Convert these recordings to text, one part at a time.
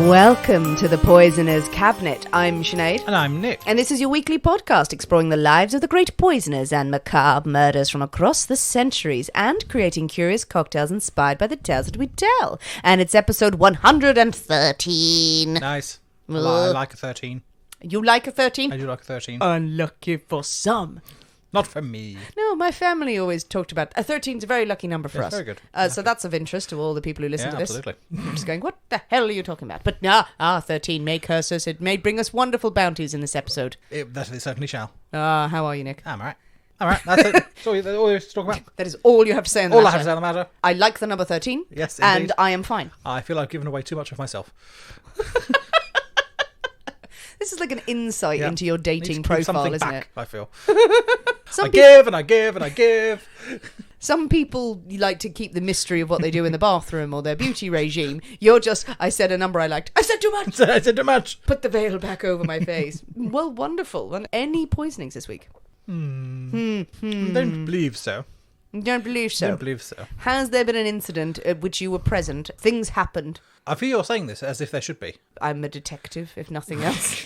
Welcome to the Poisoner's Cabinet. I'm Sinead. And I'm Nick. And this is your weekly podcast exploring the lives of the great poisoners and macabre murders from across the centuries and creating curious cocktails inspired by the tales that we tell. And it's episode 113. Nice. I like a 13. You like a 13? I do like a 13. Unlucky for some. Not for me. No, my family always talked about a 13 is a very lucky number for us. Very good. So that's of interest to all the people who listen to this. Absolutely. I'm just going, what the hell are you talking about? But 13 may curse us. It may bring us wonderful bounties in this episode. That it certainly shall. How are you, Nick? I'm alright. Alright, that's it. That's all there is to talk about. That is all you have to say on the All matter. I have to say on the matter. I like the number 13. Yes, indeed. And I am fine. I feel I've given away too much of myself. This is like an insight into your Need dating to keep profile, something isn't back, it? I feel. Some I give and I give and I give. Some people like to keep the mystery of what they do in the bathroom or their beauty regime. You're just, I said a number I liked. I said too much. I said too much. Put the veil back over my face. Well, wonderful. And any poisonings this week? Don't believe so. Don't believe so. Don't believe so. Has there been an incident at which you were present? Things happened. I feel you're saying this as if there should be. I'm a detective, if nothing else.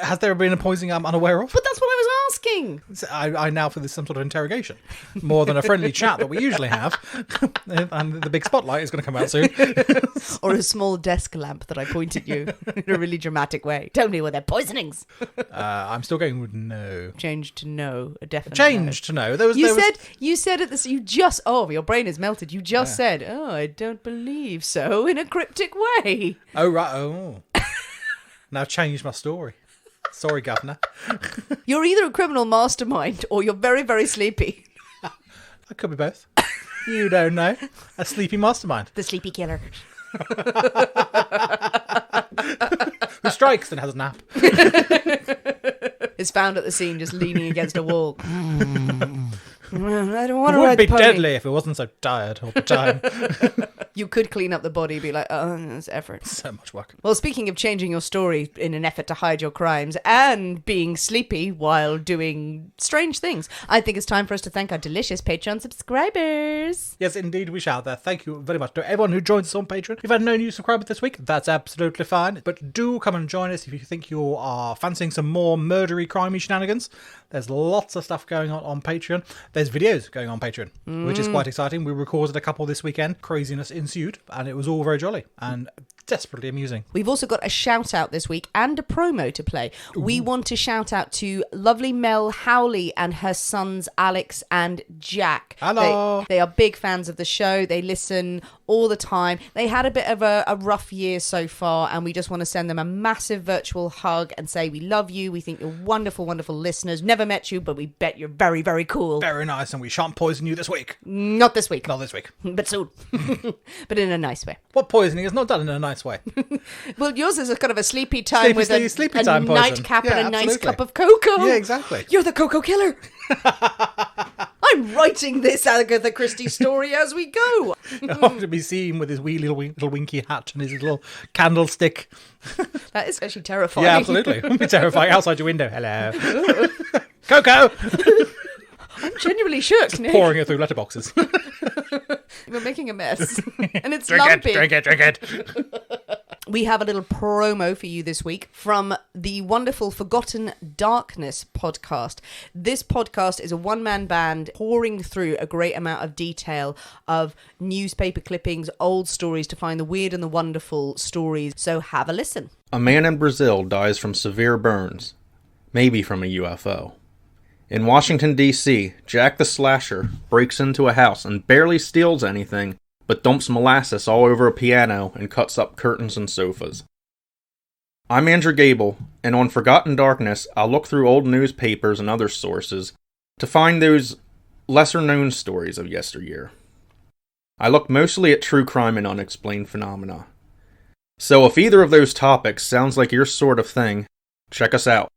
Has there been a poisoning I'm unaware of? But that's what I was asking. I now feel there's some sort of interrogation. More than a friendly chat that we usually have. And the big spotlight is going to come out soon. Or a small desk lamp that I point at you in a really dramatic way. Tell me were there poisonings? I'm still going with no. Change to no, a definite Change to no. You said at this. You just. Oh, your brain is melted. You just said. Oh, I don't believe so. In a cryptic way. Oh right. Oh. Now I've changed my story. Sorry, Governor. You're either a criminal mastermind or you're very, very sleepy. I could be both. You don't know. A sleepy mastermind. The sleepy killer. Who strikes and has a nap. Is found at the scene just leaning against a wall. I don't want It to would ride be the pony. deadly if it wasn't so tired all the time. You could clean up the body, be like, oh, that's effort. So much work. Well, speaking of changing your story in an effort to hide your crimes and being sleepy while doing strange things, I think it's time for us to thank our delicious Patreon subscribers. Yes, indeed, we shall. Thank you very much to everyone who joins us on Patreon. If you've had no new subscribers this week, that's absolutely fine. But do come and join us if you think you are fancying some more murdery, crimey shenanigans. There's lots of stuff going on Patreon. There's videos going on Patreon, which is quite exciting. We recorded a couple this weekend. Craziness ensued, and it was all very jolly and desperately amusing. We've also got a shout out this week and a promo to play. Ooh. We want to shout out to lovely Mel Howley and her sons Alex and Jack. Hello. They are big fans of the show. They listen all the time. They had a bit of a rough year so far, and we just want to send them a massive virtual hug and say we love you. We think you're wonderful, wonderful listeners. Never met you, but we bet you're very, very cool. Very nice, and we shan't poison you this week. Not this week. Not this week. But soon. But in a nice way. What poisoning is not done in a nice way? Well, yours is a kind of a sleepy time with a nightcap and a nice cup of cocoa. Yeah, exactly. You're the cocoa killer. I'm writing this Agatha Christie story as we go. To be seen with his wee little winky hat and his little candlestick. That is actually terrifying. Yeah, absolutely. It would be terrifying. Outside your window. Hello. Cocoa! I'm genuinely shook, Nick. Pouring it through letterboxes. We're making a mess. And it's drink lumpy. Drink it. We have a little promo for you this week from the wonderful Forgotten Darkness podcast. This podcast is a one-man band pouring through a great amount of detail of newspaper clippings, old stories to find the weird and the wonderful stories. So have a listen. A man in Brazil dies from severe burns, maybe from a UFO. In Washington, D.C., Jack the Slasher breaks into a house and barely steals anything, but dumps molasses all over a piano and cuts up curtains and sofas. I'm Andrew Gable, and on Forgotten Darkness, I'll look through old newspapers and other sources to find those lesser-known stories of yesteryear. I look mostly at true crime and unexplained phenomena. So if either of those topics sounds like your sort of thing, check us out.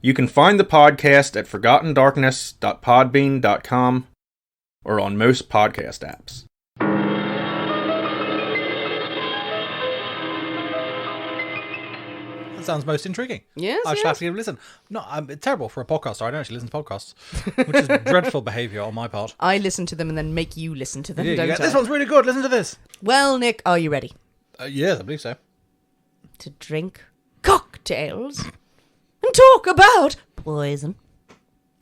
You can find the podcast at forgottendarkness.podbean.com or on most podcast apps. That sounds most intriguing. Yes, I should have to give a listen. No, I'm terrible for a podcaster. I don't actually listen to podcasts, which is dreadful behaviour on my part. I listen to them and then make you listen to them, don't I? This one's really good. Listen to this. Well, Nick, are you ready? Yes, I believe so. to drink cocktails and talk about poison.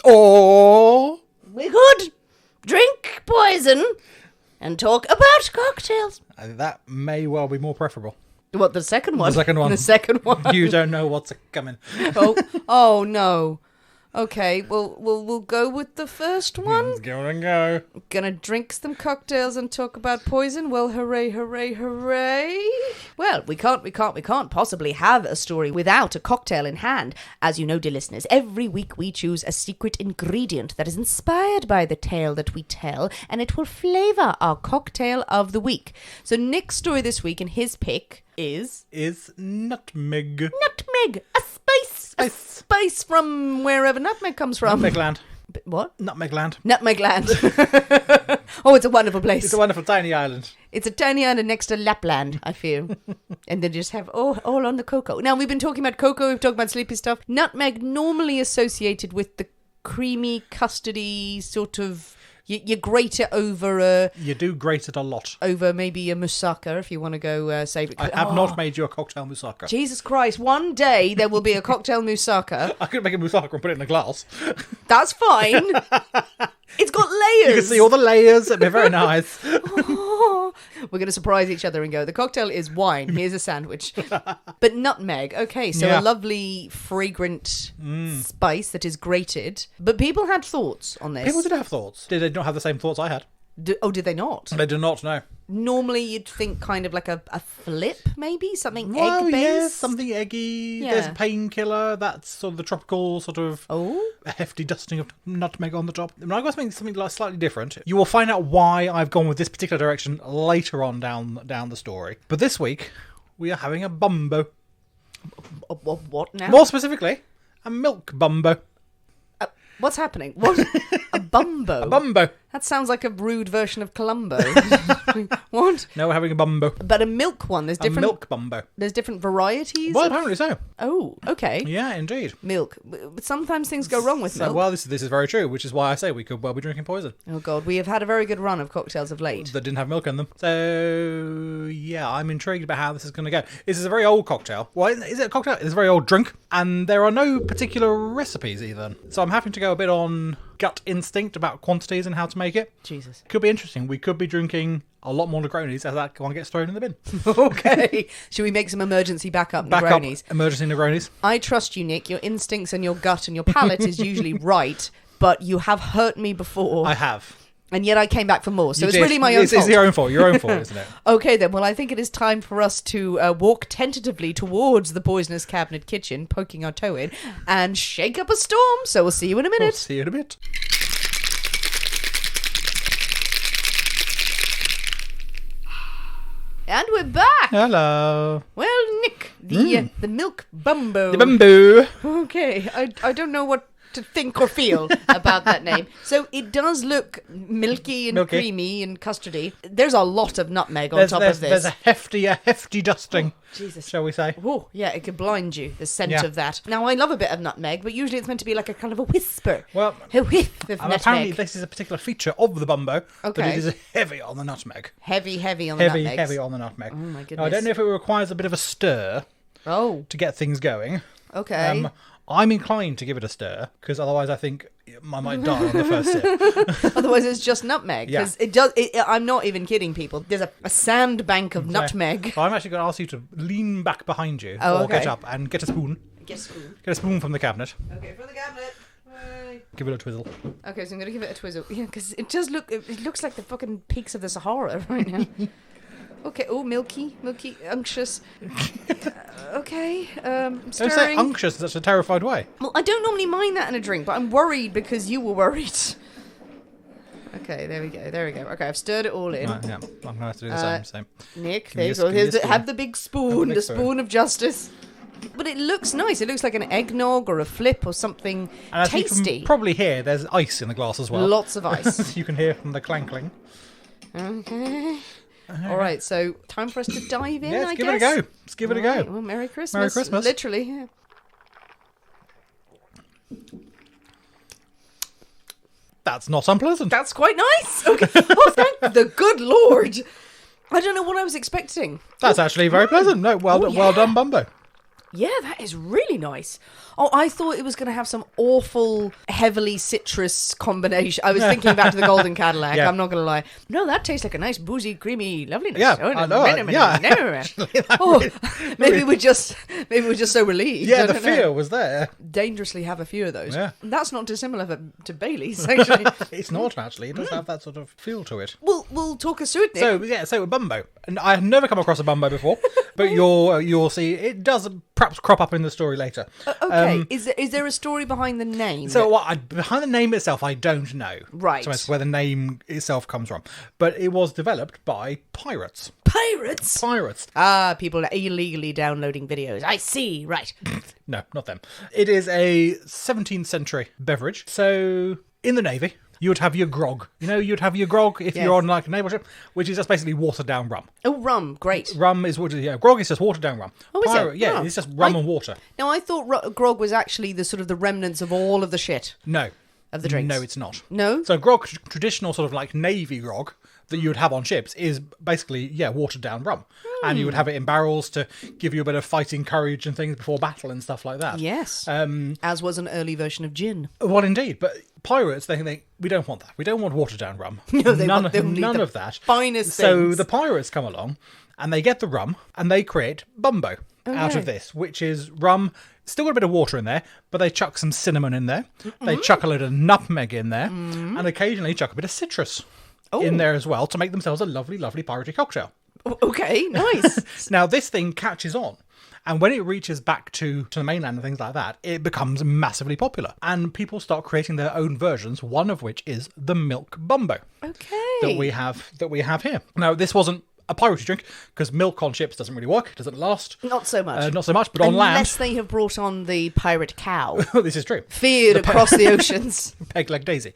Or We could drink poison and talk about cocktails. that may well be more preferable. What, the second one? The second one. The second one. You don't know what's coming. Oh no. Okay, well, we'll go with the first one. Let's go and go. Gonna drink some cocktails and talk about poison. Well, hooray, hooray, hooray. Well, we can't possibly have a story without a cocktail in hand. As you know, dear listeners, every week we choose a secret ingredient that is inspired by the tale that we tell, and it will flavour our cocktail of the week. So Nick's story this week and his pick is nutmeg. nutmeg, a spice from wherever nutmeg comes from. Nutmeg land. What? Nutmeg land. Nutmeg land. Oh, it's a wonderful place. It's a wonderful tiny island. It's a tiny island next to Lapland, I feel. And they just have all on the cocoa. Now, we've been talking about cocoa, we've talked about sleepy stuff. Nutmeg normally associated with the creamy, custardy sort of... You grate it over You do grate it a lot. over maybe a moussaka if you want to go save it. I have not made you a cocktail moussaka. Jesus Christ, one day there will be a cocktail moussaka. I could make a moussaka and put it in a glass. That's fine. It's got layers. You can see all the layers. It'd be very nice. We're going to surprise each other and go, the cocktail is wine. Here's a sandwich. But nutmeg. Okay, so Yeah. a lovely, fragrant spice that is grated. But people had thoughts on this. People did have thoughts. Did they not have the same thoughts I had? Did they not? They do not know. Normally you'd think kind of like a flip, maybe? Something Well, egg-based? yes, something eggy. Yeah. There's a painkiller. That's sort of the tropical sort of Oh? a hefty dusting of nutmeg on the top. When I got something like slightly different, you will find out why I've gone with this particular direction later on down the story. But this week, we are having a bumbo. What now? More specifically, a milk bumbo. What's happening? What? A bumbo? A bumbo. That sounds like a rude version of Columbo. What? No, we're having a bumbo. But a milk one. There's A different milk bumbo. There's different varieties. Well, of- apparently so. Oh, okay. Yeah, indeed. Milk. But sometimes things go wrong with So, milk. well, this is very true, which is why I say we could well be drinking poison Oh god, we have had a very good run of cocktails of late. that didn't have milk in them. So, yeah, I'm intrigued about how this is going to go. This is a very old cocktail. Well, is it a cocktail? It's a very old drink, and there are no particular recipes even. So I'm having to go a bit on gut instinct about quantities and how to make it. Jesus. Could be interesting. We could be drinking a lot more Negronis as that one gets thrown in the bin. Okay. Should we make some emergency backup Backup Negronis? emergency Negronis. I trust you, Nick. Your instincts and your gut and your palate is usually right, but you have hurt me before, I have. and yet I came back for more. So You it's did. really my own It's fault. your own fault. Your own fault, isn't it? Okay then, well I think it is time for us to walk tentatively towards the poisonous cabinet kitchen, poking our toe in, and shake up a storm. So we'll see you in a We'll minute. see you in a bit. And we're back! Hello. Well, Nick, the milk bumbo. The bamboo. Okay, I don't know what to think or feel about that name. So it does look milky and Milky. creamy and custardy. There's a lot of nutmeg on top of this. There's a hefty dusting, Jesus. shall we say. Oh, yeah, it could blind you, the scent Yeah. of that. Now, I love a bit of nutmeg, but usually it's meant to be like a kind of a whisper. Well, A whiff of and nutmeg. apparently this is a particular feature of the bumbo, that Okay. it is heavy on the nutmeg. Heavy on the nutmegs. Heavy on the nutmeg. Oh, my Now, I goodness. don't know if it requires a bit of a stir Oh, to get things going. okay. I'm inclined to give it a stir, because otherwise I think I might die on the first sip. Otherwise, it's just nutmeg. Yeah. Because it does. I'm not even kidding, people. There's a sandbank of nutmeg. So I'm actually going to ask you to lean back behind you, Oh, or okay. get up and get a spoon. Get a spoon. Get a spoon from the cabinet. Okay, from the cabinet. Bye. Give it a twizzle. Okay, so I'm gonna give it a twizzle. Yeah, because it does look. It looks like the fucking peaks of the Sahara right now. Okay. Oh, milky, unctuous. Okay. Don't say Stirring. unctuous in such a terrified way. Well, I don't normally mind that in a drink, but I'm worried because you were worried. Okay, there we go. Okay, I've stirred it all in. Right, yeah, I'm going to have to do the same. Nick, Give there me you a go. give me a spoon. Have the big spoon, big the spoon. spoon of justice. But it looks nice. It looks like an eggnog or a flip or something And as you tasty. can probably hear, there's ice in the glass as well. Lots of ice. You can hear from the clankling. Okay. All right, so time for us to dive in, Yeah, I let's give guess. it a go. Let's give it a All right, go. well, Merry Christmas. Merry Christmas. Literally, yeah. That's not unpleasant. That's quite nice. Okay. Oh, thank the good Lord. I don't know what I was expecting. That's actually very pleasant. No, well done, Bumbo. Yeah, that is really nice. Oh, I thought it was going to have some awful, heavily citrus combination. I was thinking back to the Golden Cadillac. Yeah. I'm not going to lie. No, that tastes like a nice, boozy, creamy loveliness. Yeah, Oh, I know. Maybe we're just so relieved. Yeah, I the don't know. fear was there. Dangerously have a few of those. Yeah. That's not dissimilar to Bailey's, actually. It's not actually. It does have that sort of feel to it. We'll talk us through it, Nick. So Bumbo, and I have never come across a Bumbo before, but you'll see it does perhaps crop up in the story later. Okay, is there a story behind the name? So behind the name itself, I don't know. Right. So that's where the name itself comes from, but it was developed by pirates. Pirates? Pirates. Ah, people are illegally downloading videos. I see, right. No, not them. It is a 17th century beverage. So in the Navy, you would have your grog. You'd have your grog if you're on like a naval ship, which is just basically watered down rum. Oh, rum, great. Rum is grog is just watered down rum. Oh, is it? Yeah, Oh. it's just rum and water. Now, I thought grog was actually the sort of the remnants of all of the shit No. of the drinks. No, it's not. No? So grog, traditional sort of like Navy grog that you would have on ships is basically, watered down rum. And you would have it in barrels to give you a bit of fighting courage and things before battle and stuff like that. Yes. As was an early version of gin. Well, indeed. But pirates, they think, we don't want that. We don't want watered down rum. No, they none need of that. Finest So things. the pirates come along and they get the rum and they create Bumbo out of this, which is rum. Still got a bit of water in there, but they chuck some cinnamon in there. They chuck a load of nutmeg in there, and occasionally chuck a bit of citrus in there as well to make themselves a lovely, lovely piratey cocktail. Okay, nice. Now, this thing catches on. And when it reaches back to the mainland and things like that, it becomes massively popular. And people start creating their own versions, one of which is the milk Bumbo. Okay. That we have here. Now, this wasn't a piratey drink, because milk on ships doesn't really work. It doesn't last. Not so much. But on land... Unless they have brought on the pirate cow. This is true. Feared across the oceans. Peg leg Daisy.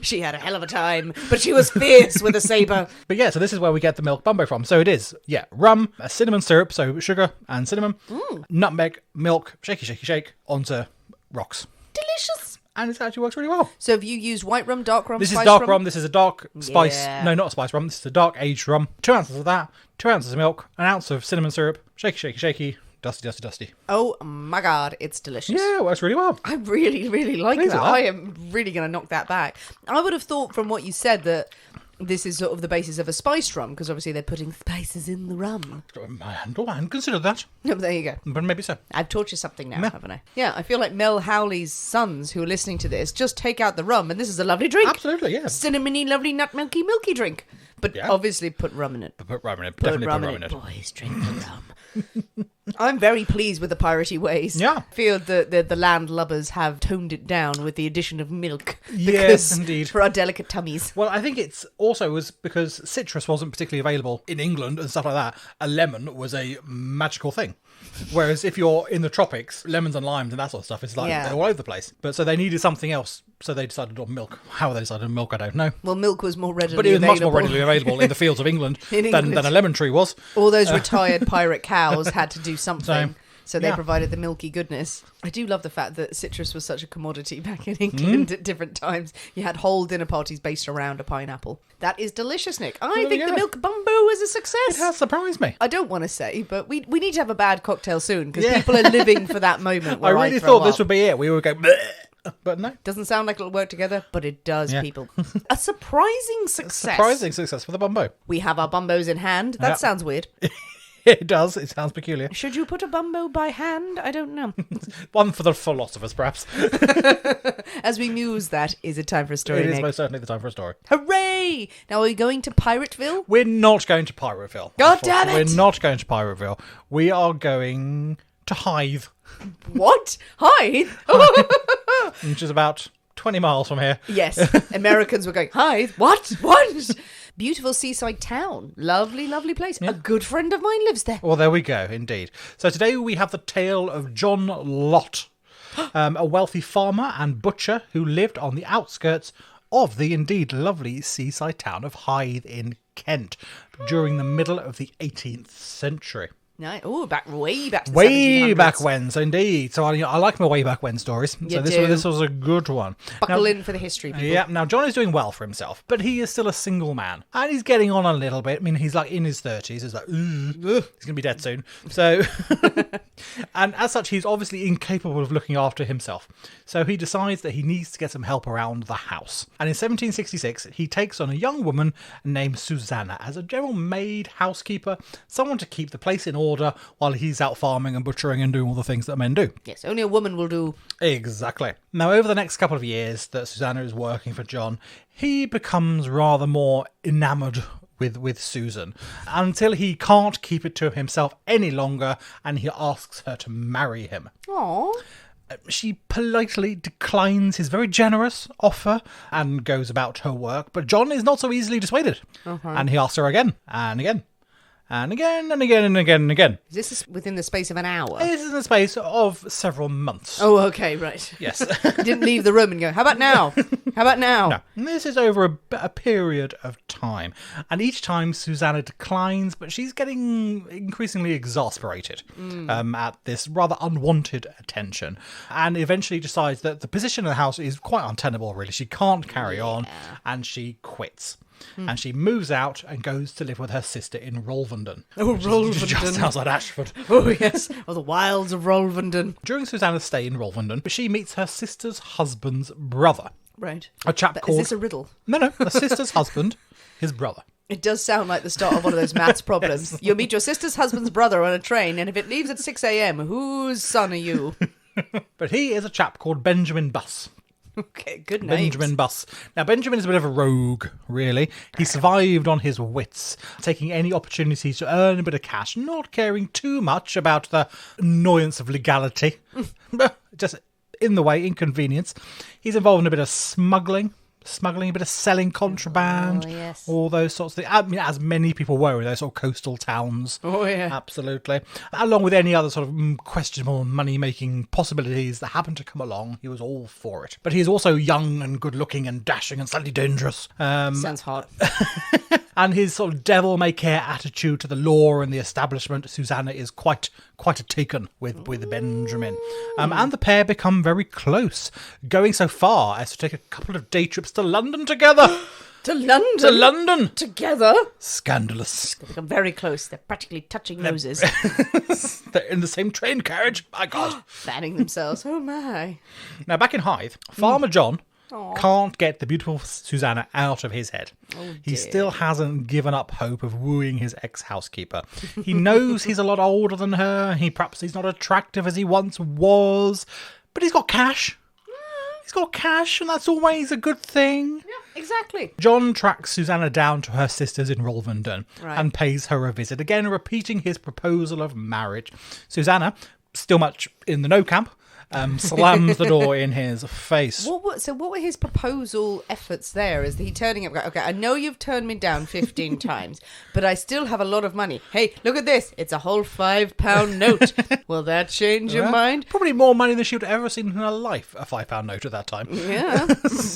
She had a hell of a time, but she was fierce with a sabre. But yeah, so this is where we get the milk Bumbo from. So it is, rum, a cinnamon syrup, so sugar and cinnamon, nutmeg, milk, shaky, shaky, shake, onto rocks. Delicious. And it actually works really well. So have you used white rum, dark rum, This spice is dark rum. This is a dark spice. Yeah. No, not a spice rum. This is a dark aged rum. 2 ounces of that, 2 ounces of milk, an ounce of cinnamon syrup, shaky, shaky, shaky, dusty, dusty, dusty. Oh my God, it's delicious. Yeah, it works really well. I really, really like Pleased that. with that. I am really going to knock that back. I would have thought from what you said that this is sort of the basis of a spiced rum, because obviously they're putting spices in the rum. I hadn't considered that, No, but there you go. but maybe so. I've taught you something now, haven't I? Yeah, I feel like Mel Howley's sons who are listening to this, just take out the rum and this is a lovely drink. Absolutely, yeah. Cinnamony, lovely, milky drink. But obviously put rum in it. Put rum in it. Put Definitely rum put in rum in it. it. Boys, drink the rum. I'm very pleased with the piratey ways. Yeah. I feel that the landlubbers have toned it down with the addition of milk. Yes, because indeed. For our delicate tummies. Well, I think it's also was because citrus wasn't particularly available in England and stuff like that. A lemon was a magical thing. Whereas if you're in the tropics, lemons and limes and that sort of stuff, it's like they're all over the place. But so they needed something else, so they decided on milk. How they decided on milk, I don't know. Well, milk was more readily But it was available. much more readily available in the fields of England, In than England. a lemon tree was. All those retired pirate cows had to do something. So they yeah. provided the milky goodness. I do love the fact that citrus was such a commodity back in England at different times. You had whole dinner parties based around a pineapple. That is delicious, Nick. I think the milk Bumbo is a success. It has surprised me. I don't want to say, but we need to have a bad cocktail soon because people are living for that moment. I really thought this would be it. We would go, bleh, but no. Doesn't sound like it'll work together, but it does, Yeah. people. A surprising success. Surprising success for the Bumbo. We have our Bumbos in hand. That Yeah. sounds weird. It does. It sounds peculiar. Should you put a Bumbo by hand? I don't know. One for the philosophers, perhaps. As we muse, that is it time for a story, It is Nick? most certainly the time for a story. Hooray! Now, are we going to Pirateville? We're not going to Pirateville. God damn it! We're not going to Pirateville. We are going to Hythe, What? Hythe? which is about 20 miles from here. Yes, Americans were going, Hythe? What? What? Beautiful seaside town. Lovely, lovely place. A good friend of mine lives there. Well, there we go, indeed. So today we have the tale of John Lott, a wealthy farmer and butcher who lived on the outskirts of the indeed lovely seaside town of Hythe in Kent during the middle of the 18th century. Nice. Oh, way back to the Way 1700s. back when, so indeed. So I like my way back when stories. You So do. this was a good one. Buckle in for the history, people. Yeah, now John is doing well for himself, but he is still a single man. And he's getting on a little bit. I mean, he's like in his 30s. He's like, he's going to be dead soon. So, and as such, he's obviously incapable of looking after himself. So he decides that he needs to get some help around the house. And in 1766, he takes on a young woman named Susannah as a general maid, housekeeper, someone to keep the place in order while he's out farming and butchering and doing all the things that men do. Yes, only a woman will do. Exactly. Now, over the next couple of years that Susannah is working for John, he becomes rather more enamoured with Susan until he can't keep it to himself any longer and he asks her to marry him. Aww. She politely declines his very generous offer and goes about her work, but John is not so easily dissuaded. And he asks her again and again. And again and again and again and again. Is this within the space of an hour? This is in the space of several months. Oh, okay, right. Yes. Didn't leave the room and go, how about now? How about now? No, and this is over a period of time. And each time Susannah declines, but she's getting increasingly exasperated at this rather unwanted attention. And eventually decides that the position of the house is quite untenable, really. She can't carry on, and she quits. And she moves out and goes to live with her sister in Rolvenden. Oh, Just Rolvenden. sounds like Ashford. Oh, yes. Oh, the wilds of Rolvenden. During Susannah's stay in Rolvenden, she meets her sister's husband's brother. Right. A chap Is called... this a riddle? No, a sister's husband, his brother. It does sound like the start of one of those maths problems. Yes. You'll meet your sister's husband's brother on a train, and if it leaves at 6 a.m., whose son are you? But he is a chap called Benjamin Buss. Okay, good name. Benjamin Buss. Now, Benjamin is a bit of a rogue, really. He survived on his wits, taking any opportunity to earn a bit of cash, not caring too much about the annoyance of legality. Just in the way, inconvenience. He's involved in a bit of smuggling, a bit of selling contraband, Oh, yes. all those sorts of things. I mean, as many people were in those sort of coastal towns. Oh, yeah. Absolutely. Along with any other sort of questionable money-making possibilities that happened to come along, he was all for it. But he is also young and good-looking and dashing and slightly dangerous. Sounds hot. And his sort of devil-may-care attitude to the law and the establishment, Susannah is quite taken with Benjamin. And the pair become very close, going so far as to take a couple of day trips to London together. To London? To London! Together? Scandalous. They become very close. They're practically touching noses. They're in the same train carriage. My God. Fanning themselves. Oh, my. Now, back in Hythe, Farmer John can't get the beautiful Susannah out of his head. He still hasn't given up hope of wooing his ex-housekeeper. He knows he's a lot older than her. Perhaps he's not attractive as he once was. But he's got cash. He's got cash, and that's always a good thing. Yeah, exactly. John tracks Susannah down to her sister's in Rolvenden Right. and pays her a visit, again repeating his proposal of marriage. Susannah, still much in the no camp, slams the door in his face. What were his proposal efforts there? Is he turning up? Okay, I know you've turned me down 15 times, but I still have a lot of money. Hey, look at this. It's a whole £5 note. Will that change your mind? Probably more money than she would have ever seen in her life, a £5 note at that time. Yeah,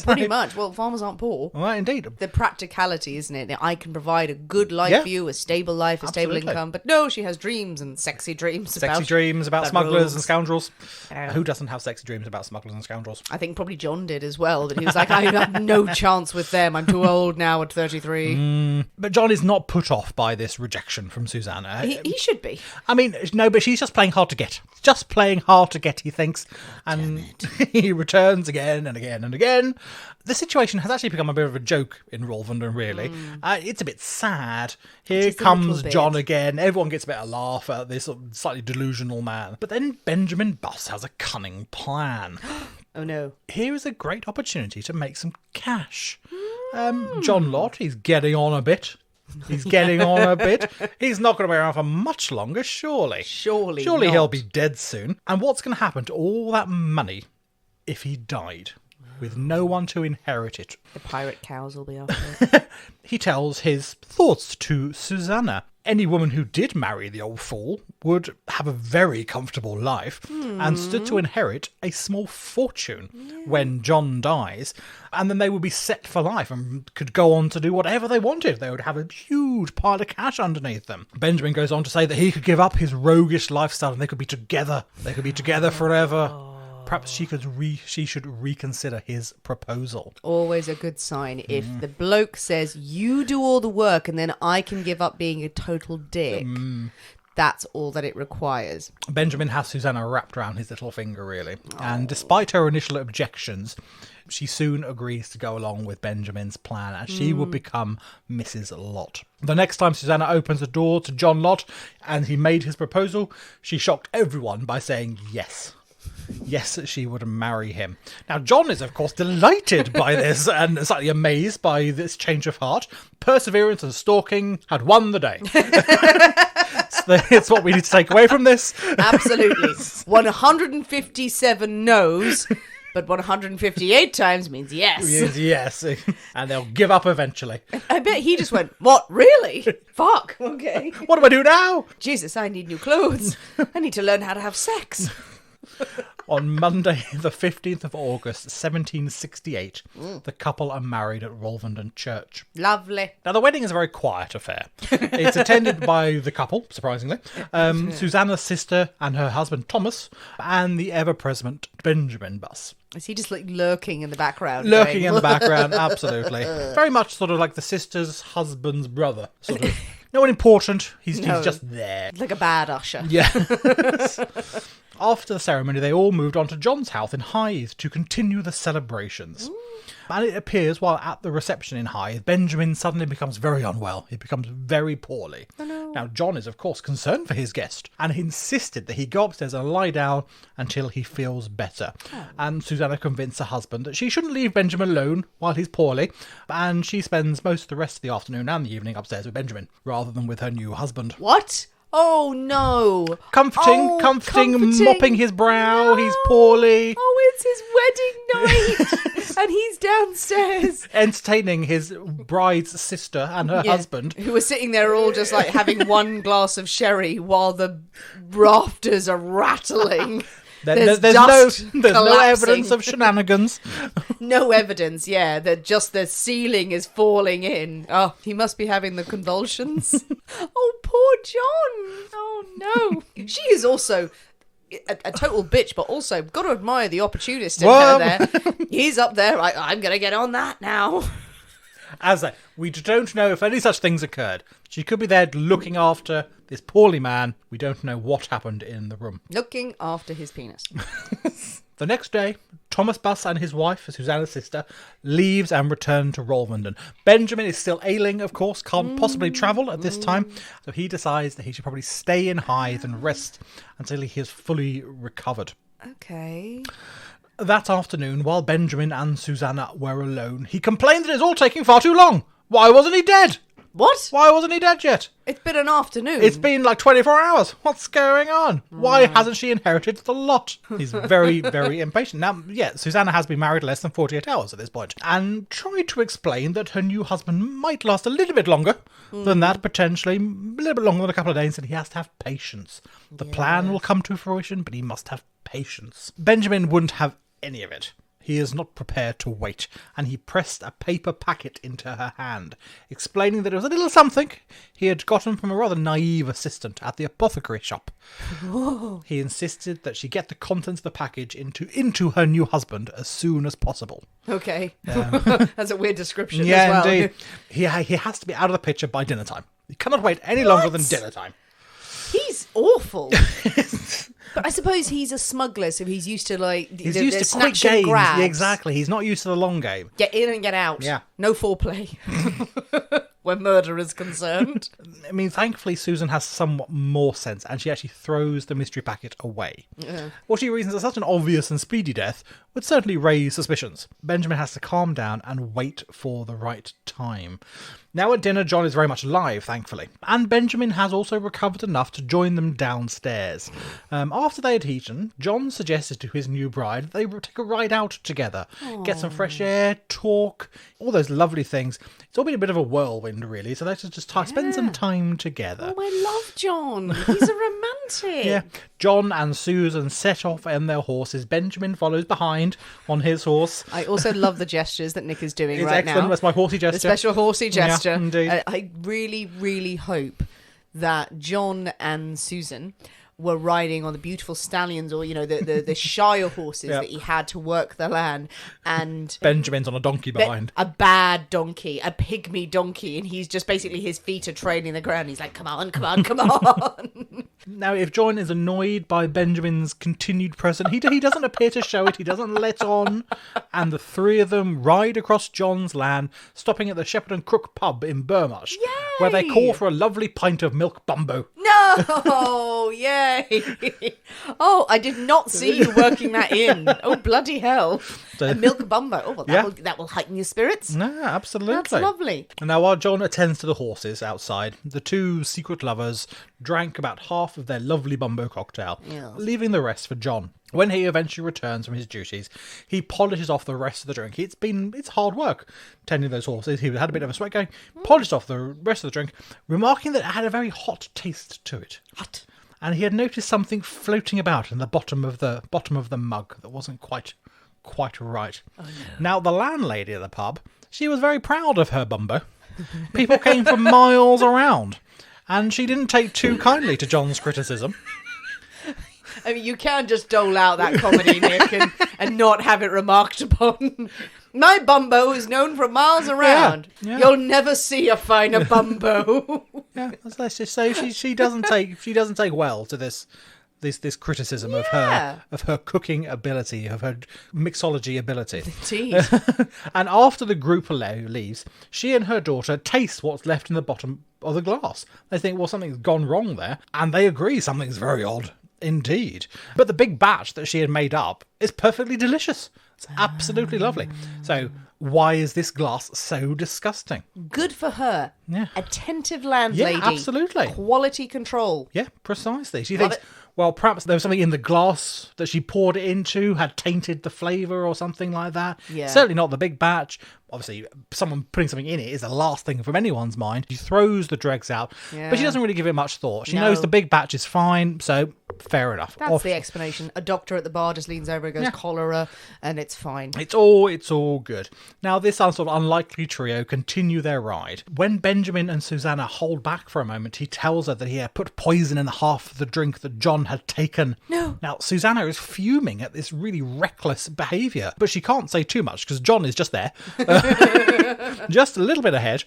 pretty much. Well, farmers aren't poor. Well, indeed. The practicality, isn't it? That I can provide a good life Yeah. for you, a stable life, a stable Absolutely. income. But no, she has dreams and sexy dreams. Sexy dreams about smugglers rogues. and scoundrels. Yeah. Who doesn't have sexy dreams about smugglers and scoundrels? I think probably John did as well. That he was like, I have no chance with them. I'm too old now at 33. But John is not put off by this rejection from Susannah. He should be. I mean, no, but she's just playing hard to get. Just playing hard to get, he thinks. And he returns again and again and again. The situation has actually become a bit of a joke in Rolvenden, really. It's a bit sad. Here is a comes little bit. John again. Everyone gets a bit of laugh at this sort of slightly delusional man. But then Benjamin Buss has a cunning plan. Oh no. Here is a great opportunity to make some cash. John Lott, he's getting on a bit. He's getting on a bit. He's not going to be around for much longer, surely. Surely Surely not. he'll be dead soon. And what's going to happen to all that money if he died with no one to inherit it? The pirate cows will be after. He tells his thoughts to Susannah. Any woman who did marry the old fool would have a very comfortable life and stood to inherit a small fortune when John dies, and then they would be set for life and could go on to do whatever they wanted. They would have a huge pile of cash underneath them. Benjamin goes on to say that he could give up his roguish lifestyle and they could be together. They could be together forever. Perhaps she should reconsider his proposal. Always a good sign if the bloke says, you do all the work and then I can give up being a total dick. That's all that it requires. Benjamin has Susannah wrapped around his little finger, really. And despite her initial objections, she soon agrees to go along with Benjamin's plan, as she will become Mrs. Lott. The next time Susannah opens the door to John Lott and he made his proposal, she shocked everyone by saying yes. Yes, she would marry him. Now, John is, of course, delighted by this and slightly amazed by this change of heart. Perseverance and stalking had won the day. It's what we need to take away from this. Absolutely. 157 no's, but 158 times means yes. Yes. And they'll give up eventually. I bet he just went, what, really? Fuck, okay. What do I do now? Jesus, I need new clothes. I need to learn how to have sex. On Monday, the 15th of August, 1768, the couple are married at Rolvenden Church. Lovely. Now, the wedding is a very quiet affair. It's attended by the couple, surprisingly, Susannah's sister and her husband Thomas, and the ever-present Benjamin Buss. Is he just like lurking in the background? Lurking in the background, absolutely. Very much sort of like the sister's husband's brother, sort of. No one important, he's just there. Like a bad usher. Yeah. After the ceremony, they all moved on to John's house in Hythe to continue the celebrations. And it appears, while at the reception in Hythe, Benjamin suddenly becomes very unwell. He becomes very poorly. Oh, no. Now, John is, of course, concerned for his guest, and he insisted that he go upstairs and lie down until he feels better. And Susannah convinced her husband that she shouldn't leave Benjamin alone while he's poorly, and she spends most of the rest of the afternoon and the evening upstairs with Benjamin, rather than with her new husband. What? Oh, no. Comforting, mopping his brow. No. He's poorly. Oh, it's his wedding night. And he's downstairs. Entertaining his bride's sister and her husband. Who are sitting there all just like having one glass of sherry while the rafters are rattling. There's no evidence of shenanigans. No evidence, yeah. That just the ceiling is falling in. Oh, he must be having the convulsions. Oh, poor John. Oh, no. She is also a total bitch, but also got to admire the opportunist in her there. He's up there. I'm going to get on that now. We don't know if any such things occurred. She could be there looking after this poorly man. We don't know what happened in the room. Looking after his penis. The next day, Thomas Buss and his wife, Susannah's sister, leaves and return to Rolvenden. Benjamin is still ailing, of course, can't possibly travel at this time, so he decides that he should probably stay in Hythe and rest until he is fully recovered. Okay. That afternoon, while Benjamin and Susannah were alone, he complained that it's all taking far too long. Why wasn't he dead? What? Why wasn't he dead yet? It's been an afternoon. It's been like 24 hours. What's going on? Why hasn't she inherited the lot? He's very, very impatient. Now, yeah, Susannah has been married less than 48 hours at this point and tried to explain that her new husband might last a little bit longer than that, potentially a little bit longer than a couple of days, and he has to have patience. The plan will come to fruition, but he must have patience. Benjamin wouldn't have any of it. He is not prepared to wait, and he pressed a paper packet into her hand, explaining that it was a little something he had gotten from a rather naive assistant at the apothecary shop. Whoa. He insisted that she get the contents of the package into her new husband as soon as possible. Okay. That's a weird description as well. Yeah, indeed. He has to be out of the picture by dinner time. He cannot wait any longer than dinner time. He's awful. But I suppose he's a smuggler, so he's used to he's used to quick games. Yeah, exactly. He's not used to the long game. Get in and get out. Yeah. No foreplay. When murder is concerned. I mean, thankfully, Susan has somewhat more sense, and she actually throws the mystery packet away. Yeah. What she reasons as such an obvious and speedy death would certainly raise suspicions. Benjamin has to calm down and wait for the right time. Now at dinner, John is very much alive, thankfully. And Benjamin has also recovered enough to join them downstairs. After they had eaten, John suggested to his new bride that they would take a ride out together. Aww. Get some fresh air, talk, all those lovely things. It's all been a bit of a whirlwind, really, so let's just spend some time together. Oh, I love John. He's a romantic. Yeah. John and Susan set off on their horses. Benjamin follows behind on his horse. I also love the gestures that Nick is doing It's right excellent. now. That's my horsey gesture. The special horsey gesture. Yeah, indeed. I really, really hope that John and Susan were riding on the beautiful stallions, or the Shire horses that he had to work the land, and Benjamin's on a donkey behind. A bad donkey, a pygmy donkey, and he's just basically, his feet are trailing the ground. He's like, come on, come on, come on. Now, if John is annoyed by Benjamin's continued presence, he doesn't appear to show it. He doesn't let on. And the three of them ride across John's land, stopping at the Shepherd and Crook pub in Burmarsh, where they call for a lovely pint of milk Bumbo. No! Yay! Oh, I did not see you working that in. Oh, bloody hell. A milk Bumbo. Oh, well, that will heighten your spirits. No, absolutely. That's lovely. And now while John attends to the horses outside, the two secret lovers drank about half of their lovely Bumbo cocktail, leaving the rest for John. When he eventually returns from his duties, he polishes off the rest of the drink. It's hard work tending those horses. He had a bit of a sweat going, polished off the rest of the drink, remarking that it had a very hot taste to it. What? And he had noticed something floating about in the bottom of the mug that wasn't quite right. Oh, no. Now, the landlady of the pub, she was very proud of her Bumbo. People came from miles around, and she didn't take too kindly to John's criticism. I mean, you can't just dole out that comedy, Nick, and not have it remarked upon. My Bumbo is known for miles around. Yeah. You'll never see a finer Bumbo. Yeah, let's just say she doesn't take well to this criticism of her cooking ability, of her mixology ability. Indeed. And after the group leaves, she and her daughter taste what's left in the bottom of the glass. They think, well, something's gone wrong there, and they agree something's very odd. Indeed. But the big batch that she had made up is perfectly delicious. It's absolutely lovely. So why is this glass so disgusting? Good for her. Yeah. Attentive landlady. Yeah, absolutely. Quality control. Yeah, precisely. She thinks, well, perhaps there was something in the glass that she poured it into had tainted the flavour or something like that. Yeah. Certainly not the big batch. Obviously, someone putting something in it is the last thing from anyone's mind. She throws the dregs out, but she doesn't really give it much thought. She knows the big batch is fine, so fair enough. That's the explanation. A doctor at the bar just leans over and goes, cholera, and it's fine. It's all good. Now, this sort of unlikely trio continue their ride. When Benjamin and Susannah hold back for a moment, he tells her that he had put poison in half of the drink that John had taken. No. Now, Susannah is fuming at this really reckless behaviour, but she can't say too much because John is just there. Just a little bit ahead,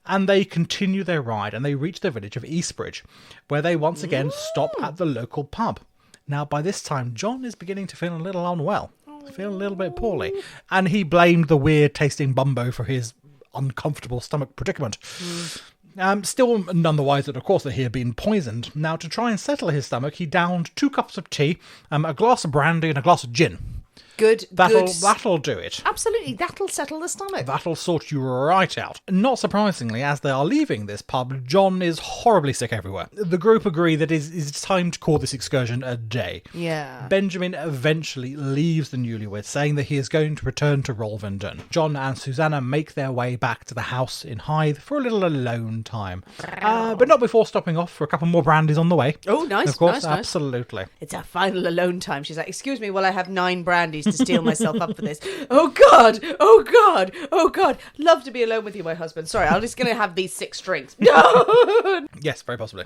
and they continue their ride and they reach the village of Eastbridge, where they once again stop at the local pub. Now, by this time, John is beginning to feel a little unwell, feel a little bit poorly, and he blamed the weird tasting Bumbo for his uncomfortable stomach predicament. Still none the wiser, of course, that he had been poisoned. Now, to try and settle his stomach, he downed 2 cups of tea, a glass of brandy and a glass of gin. Good. That'll do it. Absolutely, that'll settle the stomach. That'll sort you right out. Not surprisingly, as they are leaving this pub, John is horribly sick everywhere. The group agree that it's time to call this excursion a day. Yeah. Benjamin eventually leaves the newlyweds, saying that he is going to return to Rolvenden. John and Susannah make their way back to the house in Hythe for a little alone time. But not before stopping off for a couple more brandies on the way. Oh, nice. Of course, nice. Absolutely. It's our final alone time. She's like, excuse me while I have 9 brandies to steel myself up for this. Oh God, oh God, oh God. Love to be alone with you, my husband. Sorry, I'm just going to have these 6 drinks. No! Yes, very possibly.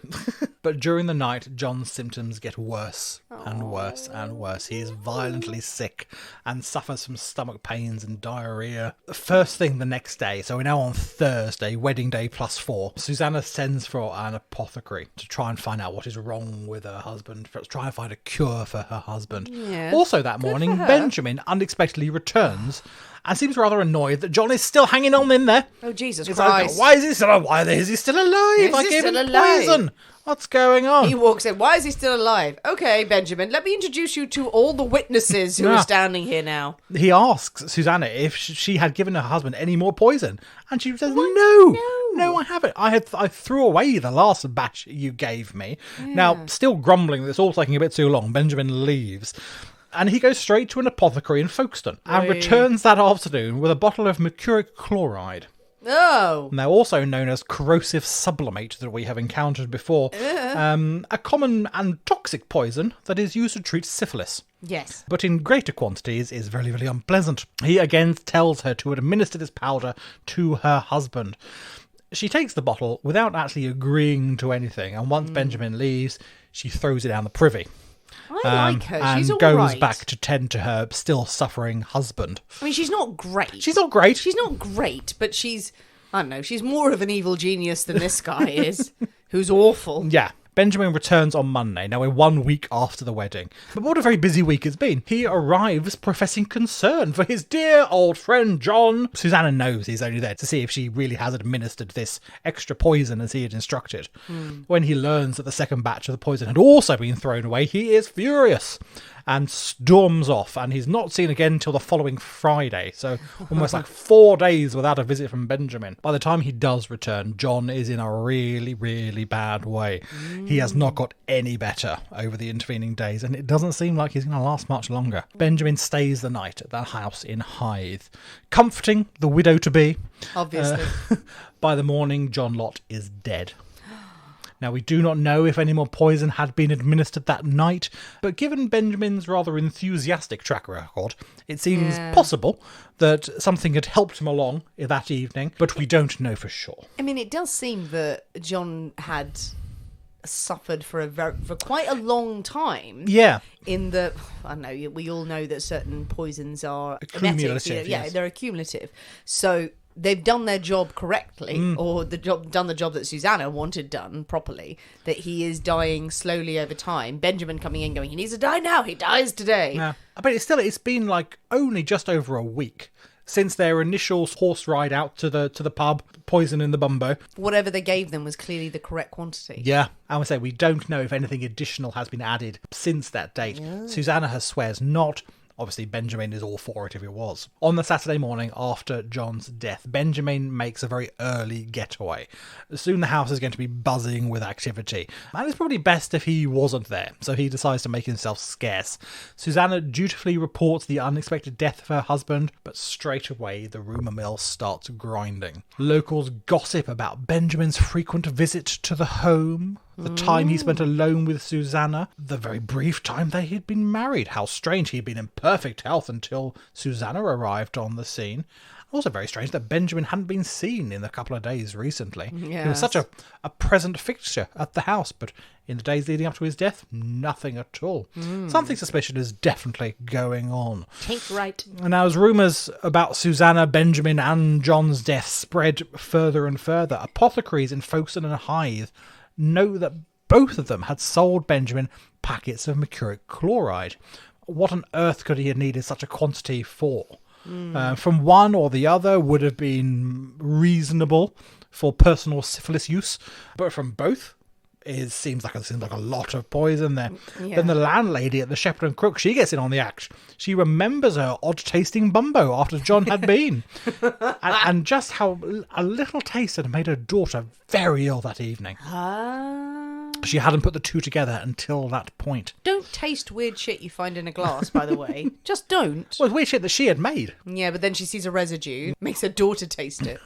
But during the night, John's symptoms get worse and worse and worse. He is violently sick and suffers from stomach pains and diarrhea. First thing the next day, so we're now on Thursday, wedding day +4, Susannah sends for an apothecary to try and find out what is wrong with her husband, to try and find a cure for her husband. Yes. Also that morning, Benjamin unexpectedly returns and seems rather annoyed that John is still hanging on in there. Oh, Jesus He's Christ. like, why is he still alive? Why is he still alive? I gave him poison. What's going on? He walks in. Why is he still alive? Okay, Benjamin, let me introduce you to all the witnesses who are standing here now. He asks Susannah if she had given her husband any more poison. And she says, No, I haven't. I threw away the last batch you gave me. Yeah. Now, still grumbling that it's all taking a bit too long, Benjamin leaves. And he goes straight to an apothecary in Folkestone and returns that afternoon with a bottle of mercuric chloride. Oh. Now, also known as corrosive sublimate that we have encountered before. A common and toxic poison that is used to treat syphilis. Yes. But in greater quantities is very, very unpleasant. He again tells her to administer this powder to her husband. She takes the bottle without actually agreeing to anything. And once Benjamin leaves, she throws it down the privy. I like her. She's and all goes right. back to tend to her still suffering husband. I mean, she's not great. She's not great. She's not great, but she's, I don't know, she's more of an evil genius than this guy is, who's awful. Yeah. Benjamin returns on Monday. Now we're 1 week after the wedding. But what a very busy week it's been. He arrives professing concern for his dear old friend John. Susannah knows he's only there to see if she really has administered this extra poison as he had instructed. When he learns that the second batch of the poison had also been thrown away, he is furious and storms off, and he's not seen again until the following Friday, so almost like 4 days without a visit from Benjamin. By the time he does return, John is in a really, really bad way. He has not got any better over the intervening days, and it doesn't seem like he's going to last much longer. Benjamin stays the night at the house in Hythe, comforting the widow-to-be. Obviously. By the morning, John Lott is dead. Now, we do not know if any more poison had been administered that night, but given Benjamin's rather enthusiastic track record, it seems possible that something had helped him along that evening, but we don't know for sure. I mean, it does seem that John had suffered for quite a long time. Yeah. In the, I don't know, we all know that certain poisons are Accumulative, yeah, yes. they're accumulative. So they've done their job correctly, or done the job that Susannah wanted done properly, that he is dying slowly over time. Benjamin coming in going, he needs to die now, he dies today. Yeah. But it's been like only just over a week since their initial horse ride out to the pub, poison in the Bumbo. Whatever they gave them was clearly the correct quantity. Yeah, I would say we don't know if anything additional has been added since that date. Yeah. Susannah swears not. Obviously, Benjamin is all for it if it was. On the Saturday morning after John's death, Benjamin makes a very early getaway. Soon the house is going to be buzzing with activity, and it's probably best if he wasn't there, so he decides to make himself scarce. Susannah dutifully reports the unexpected death of her husband, but straight away the rumour mill starts grinding. Locals gossip about Benjamin's frequent visit to the home, the time he spent alone with Susannah, the very brief time they had been married, how strange he had been in perfect health until Susannah arrived on the scene. Also very strange that Benjamin hadn't been seen in a couple of days recently. Yes. He was such a present fixture at the house, but in the days leading up to his death, nothing at all. Something suspicious is definitely going on. Take right. And now as rumours about Susannah, Benjamin and John's death spread further and further, apothecaries in Folkestone and Hythe know that both of them had sold Benjamin packets of mercuric chloride. What on earth could he have needed such a quantity for? From one or the other would have been reasonable for personal syphilis use, but from both, it seems like a lot of poison there. Yeah. Then the landlady at the Shepherd and Crook, she gets in on the act. She remembers her odd-tasting Bumbo after John had been, and just how a little taste had made her daughter very ill that evening. She hadn't put the two together until that point. Don't taste weird shit you find in a glass, by the way. Just don't. Well, it's weird shit that she had made. Yeah, but then she sees a residue, makes her daughter taste it.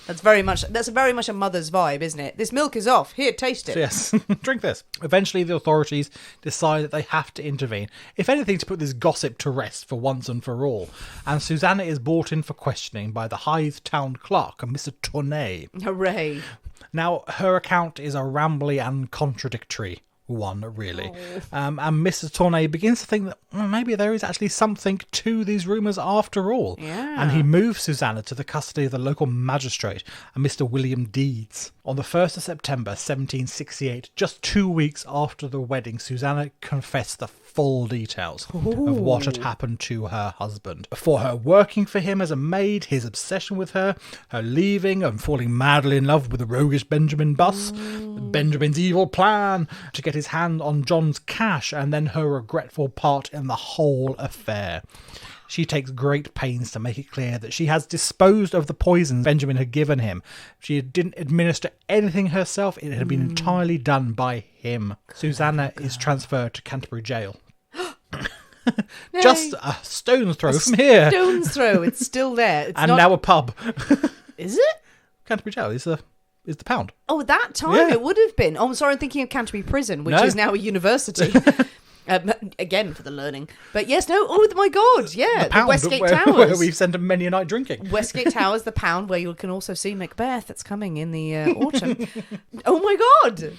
That's very much a mother's vibe, isn't it? This milk is off. Here, taste it. So yes, drink this. Eventually, the authorities decide that they have to intervene, if anything, to put this gossip to rest for once and for all. And Susannah is brought in for questioning by the Hythe town clerk, Mr. Tournay. Hooray. Now, her account is a rambly and contradictory one, really. And Mr. Tournay begins to think that maybe there is actually something to these rumours after all. Yeah. And he moves Susannah to the custody of the local magistrate, a Mr. William Deeds. On the 1st of September 1768, just 2 weeks after the wedding, Susannah confessed the full details of what had happened to her husband. For her working for him as a maid, his obsession with her leaving and falling madly in love with the roguish Benjamin Buss, Benjamin's evil plan to get his hand on John's cash, and then her regretful part in the whole affair. She takes great pains to make it clear that she has disposed of the poison Benjamin had given him. She didn't administer anything herself. It had been entirely done by him. Susannah is transferred to Canterbury Jail. Just a stone's throw from here. Stone's throw. It's still there. It's and now a pub. Is it? Canterbury Jail is the pound. Oh, at that time it would have been. Oh, I'm sorry, I'm thinking of Canterbury Prison, which is now a university. Again, for the learning. But yes, no, oh my God, yeah. The pound, Westgate where Towers. we've sent many a night drinking. Westgate Towers, the pound, where you can also see Macbeth that's coming in the autumn. Oh my God.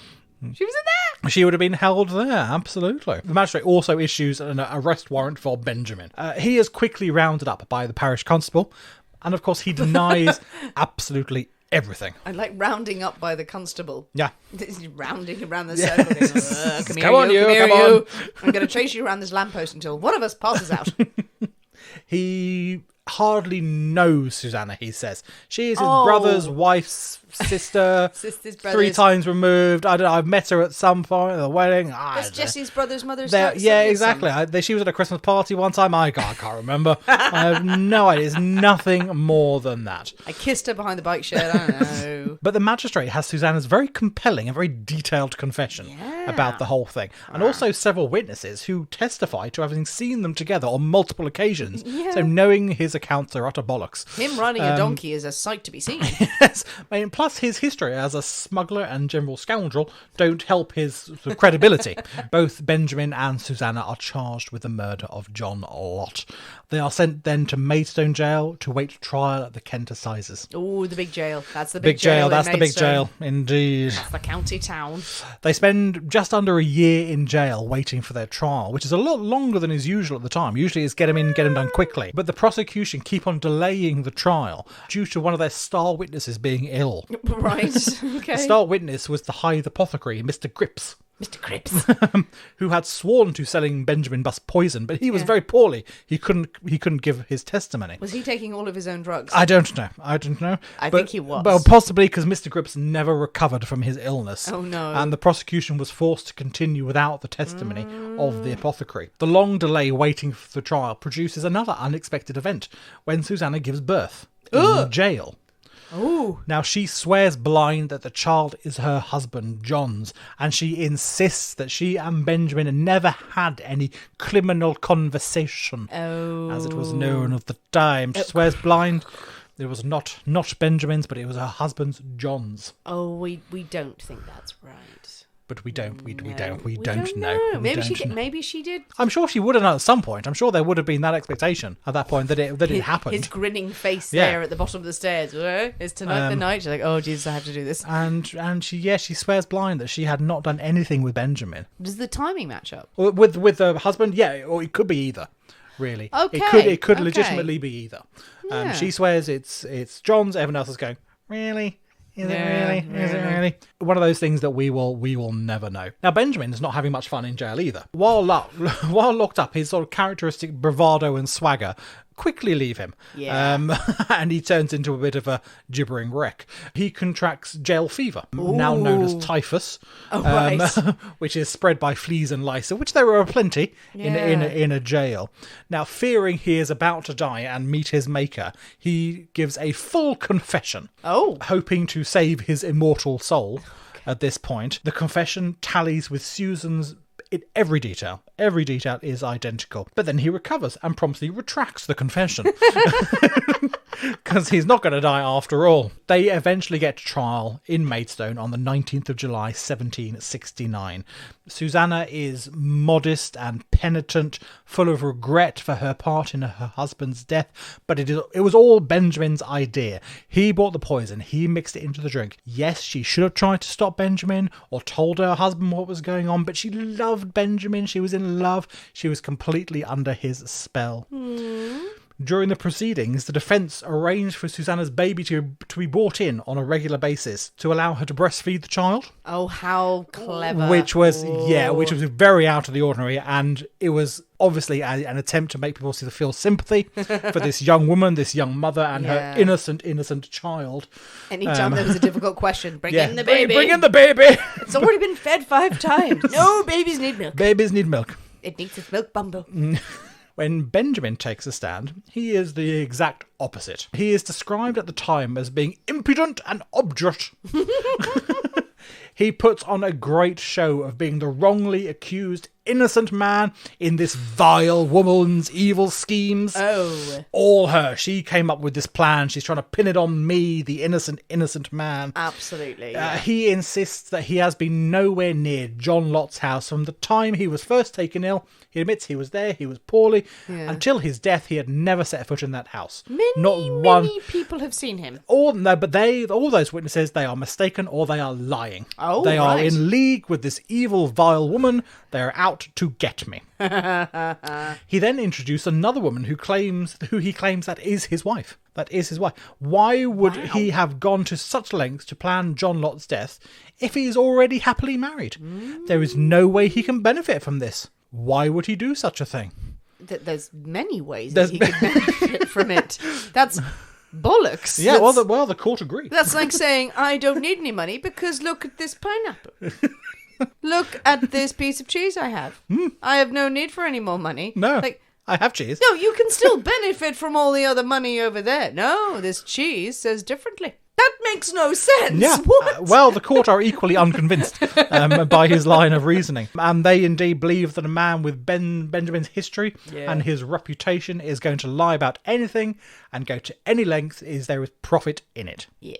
She was in there. She would have been held there, absolutely. The magistrate also issues an arrest warrant for Benjamin. He is quickly rounded up by the parish constable, and of course he denies absolutely everything. I like rounding up by the constable. Yeah. Rounding around the circle. Going, Come on, you. I'm going to chase you around this lamppost until one of us passes out. He hardly knows Susannah, he says. She is his brother's wife's sister. Sister's brother's. 3 times removed. I don't know. I've met her at some point at the wedding. That's Jesse's brother's mother's son. son. Yeah, exactly. She was at a Christmas party one time. I can't remember. I have no idea. It's nothing more than that. I kissed her behind the bike shed. I don't know. But the magistrate has Susannah's very compelling and very detailed confession about the whole thing. And also several witnesses who testify to having seen them together on multiple occasions. Yeah. So knowing his accounts are utter bollocks. Him riding a donkey is a sight to be seen. Yes. I mean, plus his history as a smuggler and general scoundrel don't help his sort of credibility. Both Benjamin and Susannah are charged with the murder of John Lott. They are sent then to Maidstone Jail to wait trial at the Kent Assizes. Oh, the big jail. That's the big jail. That's the big jail, indeed. That's the county town. They spend just under a year in jail waiting for their trial, which is a lot longer than is usual at the time. Usually it's get them in, get them done quickly. But the prosecution keep on delaying the trial due to one of their star witnesses being ill. Right, okay. The star witness was the Hythe apothecary, Mr. Gripps. Mr. Cripps. Who had sworn to selling Benjamin Buss poison, but he was very poorly. He couldn't give his testimony. Was he taking all of his own drugs? I don't know. I think he was. Well, possibly because Mr. Gripps never recovered from his illness. Oh, no. And the prosecution was forced to continue without the testimony of the apothecary. The long delay waiting for the trial produces another unexpected event when Susannah gives birth in jail. Oh. Now, she swears blind that the child is her husband, John's, and she insists that she and Benjamin never had any criminal conversation, as it was known at the time. She swears blind. It was not Benjamin's, but it was her husband's, John's. Oh, we don't think that's right. But we don't know. Maybe she did. I'm sure she would have known at some point. I'm sure there would have been that expectation at that point that it happened. His grinning face there at the bottom of the stairs. Is tonight the night? She's like, oh Jesus, I have to do this. And she swears blind that she had not done anything with Benjamin. Does the timing match up? With the husband? Yeah, or it could be either. Really, Okay. It could legitimately be either. Yeah. She swears it's John's. Everyone else is going, really? Is it really? One of those things that we will never know. Now, Benjamin is not having much fun in jail either. While locked up, his sort of characteristic bravado and swagger quickly leave him. And he turns into a bit of a gibbering wreck. He contracts jail fever, now known as typhus, which is spread by fleas and lice, of which there are plenty in a jail. Now, fearing he is about to die and meet his maker, he gives a full confession, hoping to save his immortal soul. At this point, the confession tallies with Susan's in every detail. Every detail is identical. But then he recovers and promptly retracts the confession. Because he's not going to die after all. They eventually get to trial in Maidstone on the 19th of July, 1769. Susannah is modest and penitent, full of regret for her part in her husband's death, but it was all Benjamin's idea. He bought the poison, he mixed it into the drink. Yes, she should have tried to stop Benjamin or told her husband what was going on, but she loved Benjamin, she was in love, she was completely under his spell. During the proceedings, the defence arranged for Susannah's baby to be brought in on a regular basis to allow her to breastfeed the child. Oh, how clever. Which was very out of the ordinary, and it was obviously an attempt to make people feel sympathy for this young woman, this young mother, and her innocent child. Anytime there was a difficult question, bring in the baby. Bring in the baby. It's already been fed 5 times. No, babies need milk. Babies need milk. It needs its milk, Bumbo. When Benjamin takes a stand, he is the exact opposite. He is described at the time as being impudent and obdurate. He puts on a great show of being the wrongly accused innocent man in this vile woman's evil schemes. Oh. All her. She came up with this plan. She's trying to pin it on me, the innocent man. Absolutely. He insists that he has been nowhere near John Lott's house from the time he was first taken ill. He admits he was there, he was poorly. Until his death, he had never set a foot in that house. Many people have seen him. All those witnesses, they are mistaken or they are lying. Oh, they are in league with this evil, vile woman. They are out to get me. He then introduced another woman who he claims that is his wife. Why would he have gone to such lengths to plan John Lott's death if he is already happily married? There is no way he can benefit from this. Why would he do such a thing? There's many ways that he could benefit from it. That's bollocks. Yeah, well, the court agreed. That's like saying, I don't need any money because look at this pineapple. Look at this piece of cheese I have. I have no need for any more money. No, I have cheese. No, you can still benefit from all the other money over there. No, this cheese says differently. That makes no sense. Yeah. What? Well, the court are equally unconvinced by his line of reasoning. And they indeed believe that a man with Benjamin's history and his reputation is going to lie about anything and go to any length if there is profit in it. Yeah.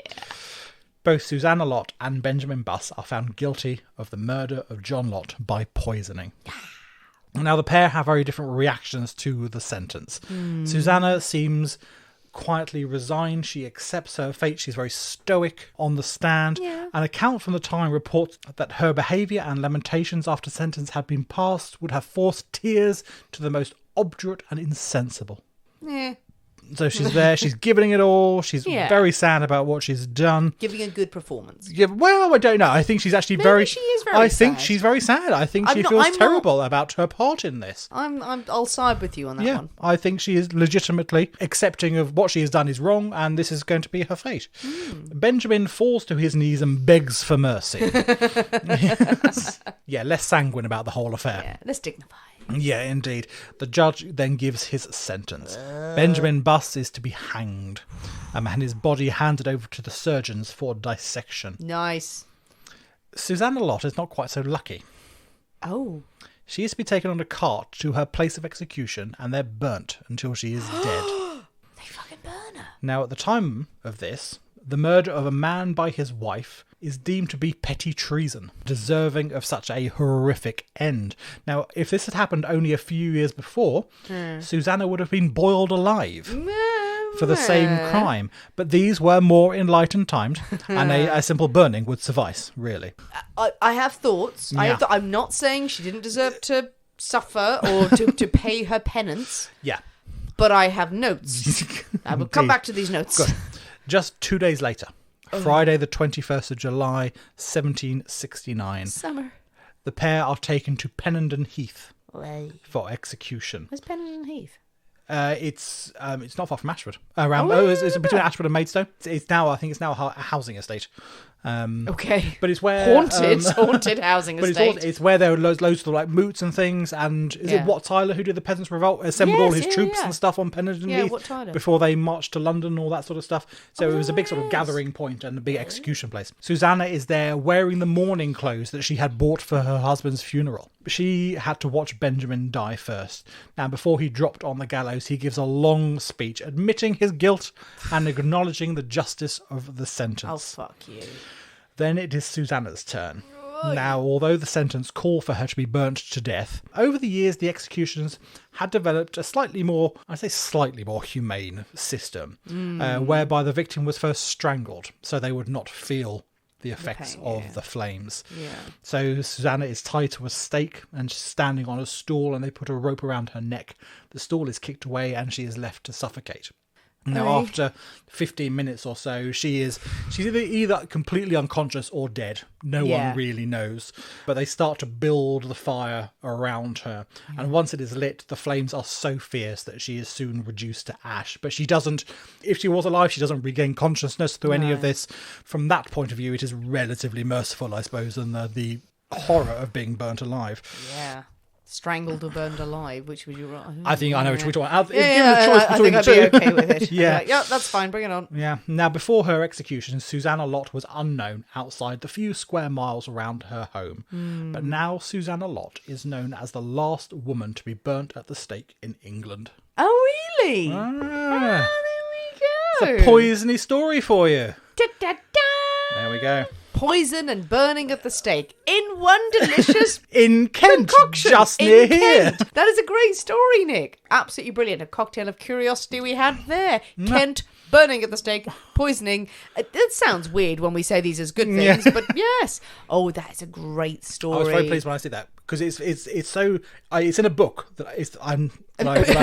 Both Susannah Lott and Benjamin Buss are found guilty of the murder of John Lott by poisoning. Now, the pair have very different reactions to the sentence. Susannah seems quietly resigned. She accepts her fate. She's very stoic on the stand. An account from the time reports that her behaviour and lamentations after sentence had been passed would have forced tears to the most obdurate and insensible. Yeah. So she's there, she's giving it all, she's very sad about what she's done. Giving a good performance. Yeah, well, I don't know. I think she's actually she is very I think sad. she's very sad. I think she feels terrible about her part in this. I'll side with you on that one. I think she is legitimately accepting of what she has done is wrong, and this is going to be her fate. Benjamin falls to his knees and begs for mercy. Yeah, less sanguine about the whole affair. Yeah, less dignified. Yeah, indeed. The judge then gives his sentence. Benjamin Buss is to be hanged, and his body handed over to the surgeons for dissection. Nice. Susannah Lott is not quite so lucky. Oh. She is to be taken on a cart to her place of execution, and they're burnt until she is dead. They fucking burn her. Now, at the time of this, the murder of a man by his wife is deemed to be petty treason, deserving of such a horrific end. Now, if this had happened only a few years before, Susannah would have been boiled alive for the same crime. But these were more enlightened times, and a simple burning would suffice, really. I have thoughts. I'm not saying she didn't deserve to suffer or to pay her penance. Yeah. But I have notes. I will come back to these notes. Good. Just 2 days later, Friday the 21st of July, 1769. Summer. The pair are taken to Pennenden Heath for execution. Where's Pennenden Heath? It's not far from Ashford. It's between Ashford and Maidstone. I think it's now a housing estate. Okay. But it's where Haunted housing but estate. it's where there were loads of like moots and things. And is it Wat Tyler who did the Peasants' Revolt, assembled all his troops and stuff on Pennington Heath Wat Tyler. before they marched to London, all that sort of stuff. So it was a big sort of gathering point and a big execution place. Susannah is there wearing the mourning clothes that she had bought for her husband's funeral. She had to watch Benjamin die first. Now, before he dropped on the gallows, he gives a long speech admitting his guilt and acknowledging the justice of the sentence. Oh, fuck you. Then it is Susannah's turn. Now, although the sentence called for her to be burnt to death, over the years the executions had developed a slightly more humane system, whereby the victim was first strangled so they would not feel the effects of the flames. Yeah. So Susannah is tied to a stake and standing on a stool, and they put a rope around her neck. The stool is kicked away and she is left to suffocate. Now, after 15 minutes or so, she's either completely unconscious or dead. No one really knows. But they start to build the fire around her. And once it is lit, the flames are so fierce that she is soon reduced to ash. But she doesn't, if she was alive, she doesn't regain consciousness through any of this. From that point of view, it is relatively merciful, I suppose, than the horror of being burnt alive. Yeah. Strangled or burned alive, which would you rather? I think I know which one. I think I'd be okay with it. Yeah, that's fine. Bring it on. Yeah. Now, before her execution, Susannah Lott was unknown outside the few square miles around her home. But now Susannah Lott is known as the last woman to be burnt at the stake in England. Oh, really? There we go. It's a poisony story for you. Da, da, da. There we go. Poison and burning at the stake in one delicious in Kent, concoction just in near here. Kent. That is a great story, Nick. Absolutely brilliant. A cocktail of curiosity we had there. Kent, burning at the stake, poisoning. It sounds weird when we say these as good things, but yes. Oh, that is a great story. I was very pleased when I see that because it's so it's in a book that I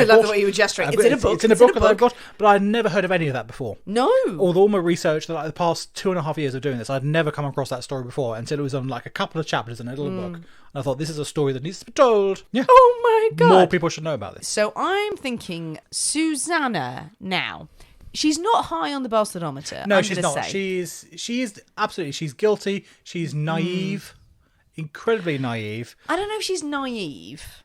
love the way you were gesturing. It's in a book. It's in a book that I've got, but I'd never heard of any of that before. No. All my research that the past 2.5 years of doing this, I'd never come across that story before until it was on like a couple of chapters in a little book. And I thought this is a story that needs to be told. Yeah. Oh my god. More people should know about this. So I'm thinking Susannah now. She's not high on the bastardometer. No, she's not. She is absolutely. She's guilty. She's naive, incredibly naive. I don't know if she's naive.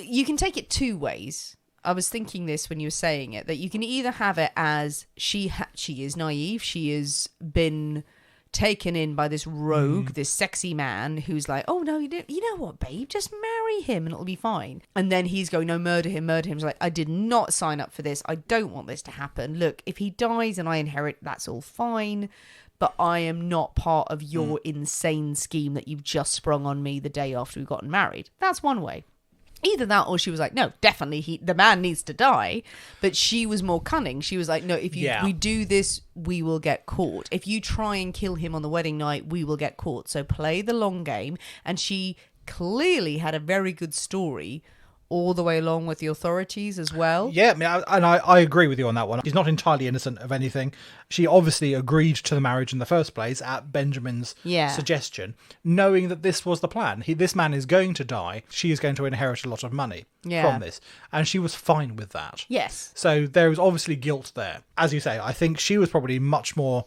You can take it two ways. I was thinking this when you were saying it, that you can either have it as she is naive. She has been taken in by this rogue, this sexy man who's like, oh no, you know what, babe, just marry him and it'll be fine. And then he's going, no, murder him. He's like, I did not sign up for this. I don't want this to happen. Look, if he dies and I inherit, that's all fine. But I am not part of your insane scheme that you've just sprung on me the day after we've gotten married. That's one way. Either that or she was like, no, definitely the man needs to die. But she was more cunning. She was like, no, if we do this, we will get caught. If you try and kill him on the wedding night, we will get caught. So play the long game. And she clearly had a very good story all the way along with the authorities as well. Yeah, I agree with you on that one. She's not entirely innocent of anything. She obviously agreed to the marriage in the first place at Benjamin's suggestion, knowing that this was the plan. This man is going to die. She is going to inherit a lot of money from this. And she was fine with that. Yes. So there was obviously guilt there. As you say, I think she was probably much more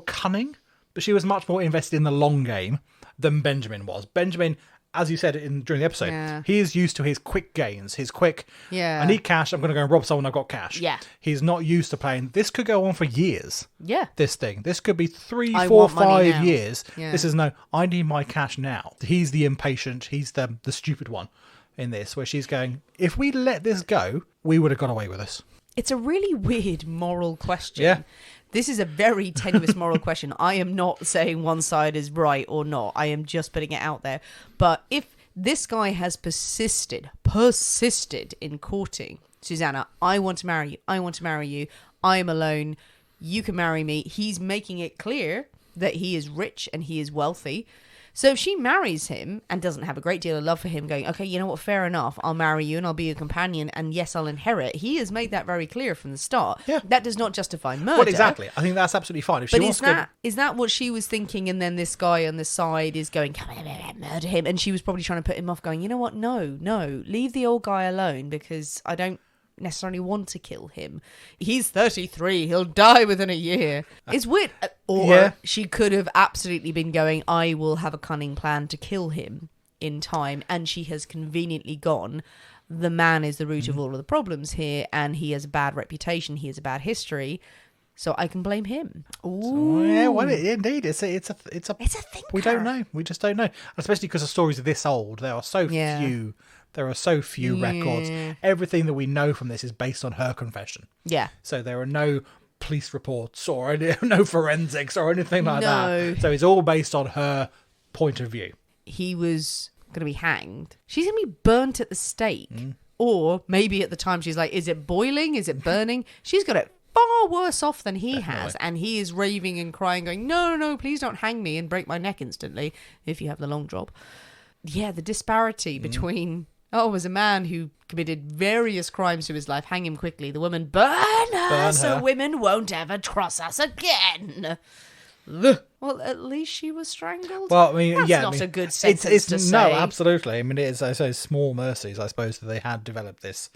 cunning, but she was much more invested in the long game than Benjamin was. Benjamin, as you said during the episode, he is used to his quick gains, I need cash, I'm going to go and rob someone, I've got cash. Yeah. He's not used to playing. This could go on for years. Yeah. This could be 3, 4, 5 years. Yeah. This is I need my cash now. He's the impatient, he's the stupid one in this, where she's going, if we let this go, we would have got away with this. It's a really weird moral question. Yeah. This is a very tenuous moral question. I am not saying one side is right or not. I am just putting it out there. But if this guy has persisted in courting Susannah, I want to marry you, I am alone, you can marry me. He's making it clear that he is rich and he is wealthy. So if she marries him and doesn't have a great deal of love for him, going, okay, you know what, fair enough, I'll marry you and I'll be your companion, and yes, I'll inherit. He has made that very clear from the start. Yeah. That does not justify murder. Well, exactly. I think that's absolutely fine. If she wants is that what she was thinking? And then this guy on the side is going, come on, murder him. And she was probably trying to put him off, going, you know what, no, leave the old guy alone, because I don't necessarily want to kill him. He's 33. He'll die within a year. It's weird. Or she could have absolutely been going, I will have a cunning plan to kill him in time. And she has conveniently gone, the man is the root of all of the problems here. And he has a bad reputation. He has a bad history. So I can blame him. So, yeah, well, indeed, it's a thinker. We don't know. We just don't know. Especially because the stories are this old. There are so few. There are so few records. Everything that we know from this is based on her confession. Yeah. So there are no police reports or no forensics or anything like that. So it's all based on her point of view. He was going to be hanged. She's going to be burnt at the stake. Or maybe at the time she's like, is it boiling? Is it burning? She's got it far worse off than he has, and he is raving and crying, going, no, please don't hang me and break my neck instantly if you have the long job. Yeah, the disparity between, as a man who committed various crimes to his life, hang him quickly, the woman, burn her so women won't ever cross us again. Well, at least she was strangled. Well, I mean, That's not a good sentence to say. No, absolutely. I mean, it is, I say, small mercies, I suppose, that they had developed this.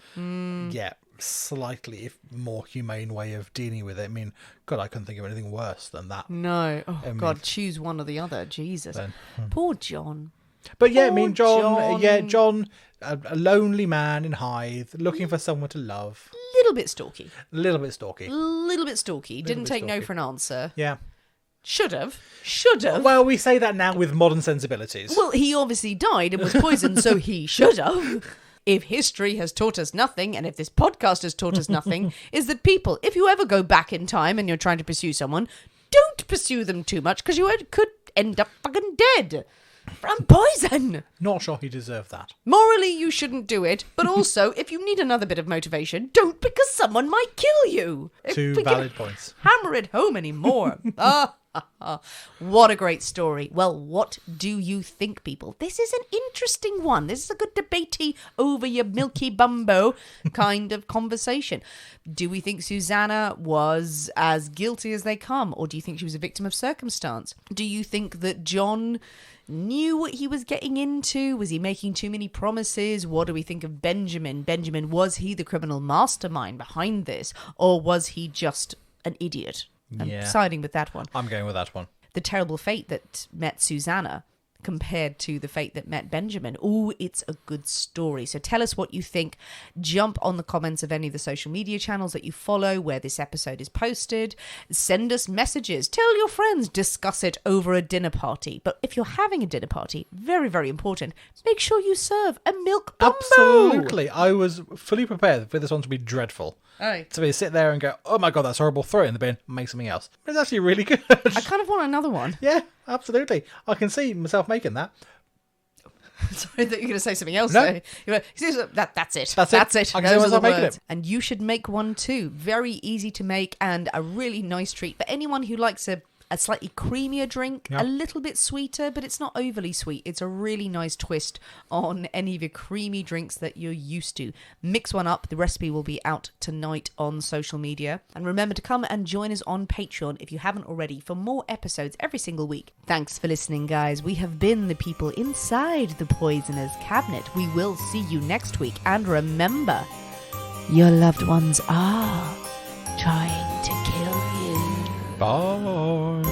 Slightly more humane way of dealing with it. I mean, God, I couldn't think of anything worse than that. No. God, choose one or the other. Jesus. Poor John. But yeah, John, a lonely man in Hythe, looking for someone to love. Little bit stalky. Didn't take no for an answer. Yeah. Should have. Well, we say that now with modern sensibilities. Well, he obviously died and was poisoned, so he should have. If history has taught us nothing, and if this podcast has taught us nothing, is that people, if you ever go back in time and you're trying to pursue someone, don't pursue them too much, because you could end up fucking dead from poison. Not sure he deserved that. Morally, you shouldn't do it, but also, if you need another bit of motivation, don't, because someone might kill you. Two valid points. Hammer it home anymore. What a great story. Well, what do you think, people? This is an interesting one. This is a good debatey over your milky bumbo kind of conversation. Do we think Susannah was as guilty as they come, or do you think she was a victim of circumstance? Do you think that John knew what he was getting into? Was he making too many promises? What do we think of Benjamin? Was he the criminal mastermind behind this, or was he just an idiot? I'm siding with that one. I'm going with that one. The terrible fate that met Susannah compared to the fate that met Benjamin. Oh, it's a good story. So tell us what you think. Jump on the comments of any of the social media channels that you follow where this episode is posted. Send us messages. Tell your friends. Discuss it over a dinner party. But if you're having a dinner party, very, very important, make sure you serve a milk bumbo. Absolutely. I was fully prepared for this one to be dreadful. Aye. To be sit there and go, oh my God, that's horrible, throw it in the bin, make something else. It's actually really good. I kind of want another one. Yeah, absolutely. I can see myself making that. Sorry that you're going to say something else. No. That's it. That's it. I can see myself making it. And you should make one too. Very easy to make and a really nice treat for anyone who likes a slightly creamier drink, a little bit sweeter, but it's not overly sweet. It's a really nice twist on any of your creamy drinks that you're used to. Mix one up. The recipe will be out tonight on social media. And remember to come and join us on Patreon if you haven't already for more episodes every single week. Thanks for listening, guys. We have been the people inside the Poisoner's Cabinet. We will see you next week. And remember, your loved ones are trying to kill you. Bye.